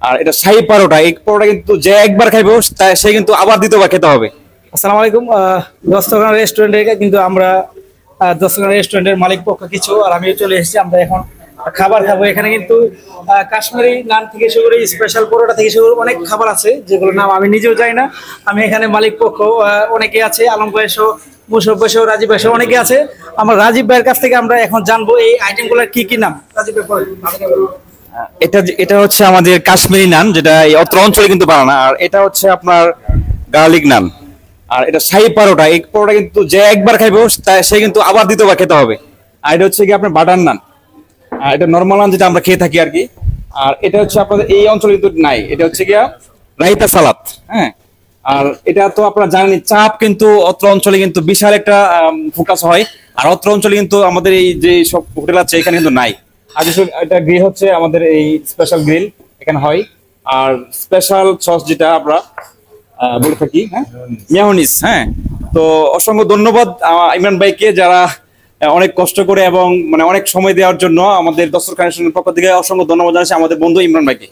আর এটা শাহী পরোটা, এই পরোটা কিন্তু যে একবার খাইবো সে কিন্তু আবার দ্বিতীয়বার খেতে হবে। আসসালামু আলাইকুম। দস্তরখানা রেস্টুরেন্টে কিন্তু আমরা দস্তরখানা রেস্টুরেন্টের মালিক পক্ষ কিছু আর আমি চলে এসেছি। আমরা এখন খাবার খাবো। এখানে কিন্তু কাশ্মীরি নান থেকে শুরু করে স্পেশাল পরোটা থেকে শুরু করে অনেক খাবার আছে, যেগুলোর নাম আমি নিজেও জানি না। আমি এখানে মালিক পক্ষ অনেকে আছে, আলম ভাই সহ, মুশারফ ভাই সহ, রাজীব ভাই সহ অনেকে আছে। আমরা রাজীব ভাইয়ের কাছ থেকে আমরা এখন জানবো এই আইটেমগুলোর কি কি নাম। রাজীব ভাই বলেন। এটা হচ্ছে আমাদের কাশ্মীরি নান, যেটা এই অত্র অঞ্চলে কিন্তু বানানো। আর এটা হচ্ছে আপনার গার্লিক নান। আর এটা শাহী পরোটা, এই পরোটা কিন্তু যে একবার খাইবো সে কিন্তু আবার দ্বিতীয়বার খেতে হবে। আর এটা হচ্ছে কি আপনার বাটার নান। আর এটা নর্মাল নান যেটা আমরা খেয়ে থাকি আর কি। আর এটা হচ্ছে আপনাদের এই অঞ্চলে কিন্তু নাই, এটা হচ্ছে গিয়া রায়তা সালাদ। হ্যাঁ, আর এটা তো আপনারা জানেন চাপ কিন্তু অত্র অঞ্চলে কিন্তু বিশাল একটা ফোকাস হয়। আর অত্র অঞ্চলে কিন্তু আমাদের এই যে সব হোটেল আছে এখানে কিন্তু নাই। আর এটা গ্রিল হচ্ছে আমাদের এই স্পেশাল গ্রিল এখানে হয়। আর স্পেশাল সস যেটা আমরা বলে থাকি, হ্যাঁ, মেয়োনিজ। হ্যাঁ, তো অসংখ্য ধন্যবাদ ইমরান ভাইকে, যারা অনেক কষ্ট করে এবং মানে অনেক সময় দেওয়ার জন্য আমাদের দস্তরখানা রেস্টুরেন্টের পক্ষ থেকে অসংখ্য ধন্যবাদ জানাচ্ছি আমাদের বন্ধু ইমরান ভাইকে।